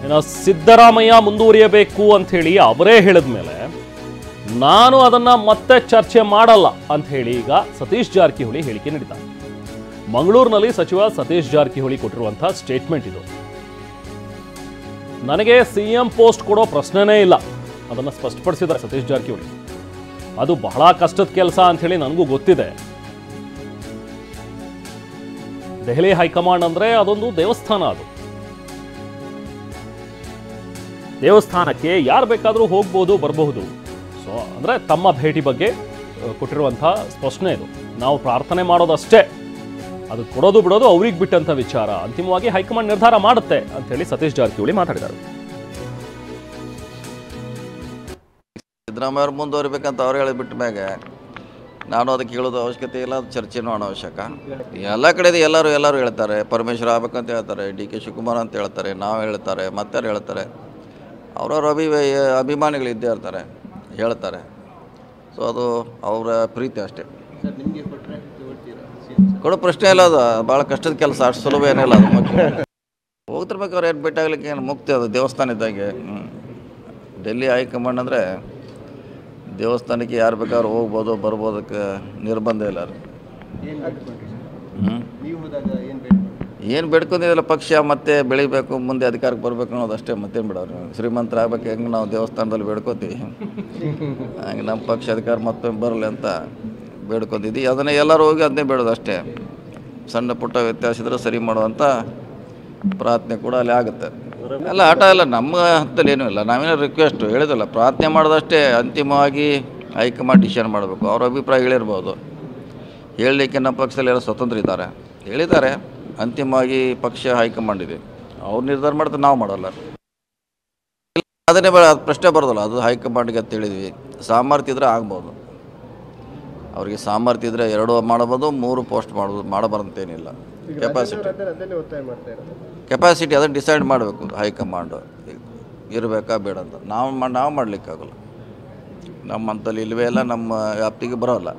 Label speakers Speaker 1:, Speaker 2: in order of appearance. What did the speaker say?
Speaker 1: ಇನ್ನು ಸಿದ್ದರಾಮಯ್ಯ ಮುಂದುವರಿಯಬೇಕು ಅಂಥೇಳಿ ಅವರೇ ಹೇಳಿದ ಮೇಲೆ ನಾನು ಅದನ್ನ ಮತ್ತೆ ಚರ್ಚೆ ಮಾಡಲ್ಲ ಅಂತ ಹೇಳಿ ಈಗ ಸತೀಶ್ ಜಾರಕಿಹೊಳಿ ಹೇಳಿಕೆ ನೀಡಿದ್ದಾರೆ. ಮಂಗಳೂರಿನಲ್ಲಿ ಸಚಿವ ಸತೀಶ್ ಜಾರಕಿಹೊಳಿ ಕೊಟ್ಟಿರುವಂತಹ ಸ್ಟೇಟ್ಮೆಂಟ್ ಇದು. ನನಗೆ ಸಿಎಂ ಪೋಸ್ಟ್ ಕೊಡೋ ಪ್ರಶ್ನೆನೇ ಇಲ್ಲ, ಅದನ್ನು ಸ್ಪಷ್ಟಪಡಿಸಿದ್ದಾರೆ ಸತೀಶ್ ಜಾರಕಿಹೊಳಿ. ಅದು ಬಹಳ ಕಷ್ಟದ ಕೆಲಸ ಅಂತ ಹೇಳಿ ನನಗೂ ಗೊತ್ತಿದೆ. ದೆಹಲಿ ಹೈಕಮಾಂಡ್ ಅಂದ್ರೆ ಅದೊಂದು ದೇವಸ್ಥಾನ. ಅದು ದೇವಸ್ಥಾನಕ್ಕೆ ಯಾರು ಬೇಕಾದರೂ ಹೋಗ್ಬೋದು ಬರಬಹುದು. ಸೊ ಅಂದ್ರೆ ತಮ್ಮ ಭೇಟಿ ಬಗ್ಗೆ ಕೊಟ್ಟಿರುವಂತಹ ಸ್ಪಷ್ಟನೆ ಇದು. ನಾವು ಪ್ರಾರ್ಥನೆ ಮಾಡೋದಷ್ಟೇ, ಅದು ಕೊಡೋದು ಬಿಡೋದು ಅವ್ರಿಗೆ ಬಿಟ್ಟಂತ ವಿಚಾರ. ಅಂತಿಮವಾಗಿ ಹೈಕಮಾಂಡ್ ನಿರ್ಧಾರ ಮಾಡುತ್ತೆ ಅಂತ ಹೇಳಿ ಸತೀಶ್ ಜಾರಕಿಹೊಳಿ ಮಾತಾಡಿದ್ದಾರೆ.
Speaker 2: ಸಿದ್ದರಾಮಯ್ಯ ಅವರು ಮುಂದುವರಿಬೇಕಂತ ಅವ್ರು ಹೇಳಿಬಿಟ್ಟ ಮ್ಯಾಗೆ ನಾನು ಅದಕ್ಕೆ ಹೇಳೋದು ಅವಶ್ಯಕತೆ ಇಲ್ಲ, ಅದು ಚರ್ಚೆನೂ ಅನವಶ್ಯಕ. ಎಲ್ಲ ಕಡೆದು ಎಲ್ಲರೂ ಹೇಳ್ತಾರೆ, ಪರಮೇಶ್ವರ ಆಗ್ಬೇಕಂತ ಹೇಳ್ತಾರೆ, ಡಿ.ಕೆ. ಶಿವಕುಮಾರ್ ಅಂತ ಹೇಳ್ತಾರೆ, ನಾವು ಹೇಳ್ತಾರೆ, ಮತ್ತಾರು ಹೇಳ್ತಾರೆ. ಅವ್ರವ್ರ ಅಭಿಮಾನಿಗಳು ಇದ್ದೇ ಇರ್ತಾರೆ, ಹೇಳ್ತಾರೆ. ಸೊ ಅದು ಅವರ ಪ್ರೀತಿ ಅಷ್ಟೇ. ಕೊಡೋ ಪ್ರಶ್ನೆ ಇಲ್ಲ, ಅದು ಭಾಳ ಕಷ್ಟದ ಕೆಲಸ, ಅಷ್ಟು ಸುಲಭ ಏನಿಲ್ಲ. ಅದು ಮುಖ್ಯ ಹೋಗ್ತಿರ್ಬೇಕಾದ್ರೆ ಏನು ಭೇಟಿಯಾಗಲಿಕ್ಕೆ ಏನು ಮುಕ್ತಿ, ಅದು ದೇವಸ್ಥಾನ ಇದ್ದಾಗೆ. ಡೆಲ್ಲಿ ಹೈಕಮಾಂಡ್ ಅಂದರೆ ದೇವಸ್ಥಾನಕ್ಕೆ ಯಾರು ಬೇಕಾದ್ರೂ ಹೋಗ್ಬೋದು ಬರ್ಬೋದಕ್ಕೆ ನಿರ್ಬಂಧ ಇಲ್ಲ. ಏನು ಬೇಡ್ಕೊಂಡಿದ್ದಿಲ್ಲ, ಪಕ್ಷ ಮತ್ತೆ ಬೆಳಿಬೇಕು, ಮುಂದೆ ಅಧಿಕಾರಕ್ಕೆ ಬರಬೇಕು ಅನ್ನೋದು ಅಷ್ಟೇ. ಮತ್ತೇನು ಬಿಡೋರು, ಶ್ರೀಮಂತರಾಗಬೇಕು ಹೆಂಗೆ ನಾವು ದೇವಸ್ಥಾನದಲ್ಲಿ ಬೇಡ್ಕೋತೀವಿ, ಹಂಗೆ ನಮ್ಮ ಪಕ್ಷ ಅಧಿಕಾರ ಮತ್ತೊಮ್ಮೆ ಬರಲಿ ಅಂತ ಬೇಡ್ಕೊಂಡಿದ್ವಿ. ಅದನ್ನೇ ಎಲ್ಲರೂ ಹೋಗಿ ಅದನ್ನೇ ಬೇಡೋದು ಅಷ್ಟೇ. ಸಣ್ಣ ಪುಟ್ಟ ವ್ಯತ್ಯಾಸ ಇದ್ದರೆ ಸರಿ ಮಾಡುವಂಥ ಪ್ರಾರ್ಥನೆ ಕೂಡ ಅಲ್ಲಿ ಆಗುತ್ತೆ. ಎಲ್ಲ ಆಟ ಎಲ್ಲ ನಮ್ಮ ಹತ್ತಲ್ಲಿ ಏನೂ ಇಲ್ಲ. ನಾವೇನೋ ರಿಕ್ವೆಸ್ಟು ಹೇಳಿದಲ್ಲ, ಪ್ರಾರ್ಥನೆ ಮಾಡೋದಷ್ಟೇ. ಅಂತಿಮವಾಗಿ ಹೈಕಮಾಂಡ್ ಡಿಸಿಷನ್ ಮಾಡಬೇಕು. ಅವ್ರ ಅಭಿಪ್ರಾಯ ಹೇಳಿರ್ಬೋದು, ಹೇಳಲಿಕ್ಕೆ ನಮ್ಮ ಪಕ್ಷದಲ್ಲಿ ಎಲ್ಲ ಸ್ವತಂತ್ರ ಇದ್ದಾರೆ, ಹೇಳಿದ್ದಾರೆ. ಅಂತಿಮವಾಗಿ ಪಕ್ಷ ಹೈಕಮಾಂಡ್ ಇದೆ, ಅವ್ರು ನಿರ್ಧಾರ ಮಾಡ್ತಾರೆ, ನಾವು ಮಾಡೋಲ್ಲ. ಅದನ್ನೇ ಪ್ರಶ್ನೆ ಬರೋದಲ್ಲ, ಅದು ಹೈಕಮಾಂಡ್ಗೆ ಅಂತ ಹೇಳಿದ್ವಿ. ಸಾಮರ್ಥ್ಯ ಇದ್ದರೆ ಆಗ್ಬೋದು, ಅವ್ರಿಗೆ ಸಾಮರ್ಥ್ಯ ಇದ್ದರೆ 2 ಮಾಡ್ಬೋದು, 3 ಪೋಸ್ಟ್ ಮಾಡ್ಬೋದು, ಮಾಡಬಾರ್ದಂತೇನಿಲ್ಲ. ಕೆಪಾಸಿಟಿ ಅದನ್ನು ಡಿಸೈಡ್ ಮಾಡಬೇಕು ಹೈಕಮಾಂಡು, ಇರಬೇಕಾ ಬೇಡ ಅಂತ. ನಾವು ಮಾಡಲಿಕ್ಕಾಗಲ್ಲ, ನಮ್ಮಂತಲ್ಲಿ ಇಲ್ಲವೇ ಇಲ್ಲ, ನಮ್ಮ ವ್ಯಾಪ್ತಿಗೆ ಬರೋಲ್ಲ.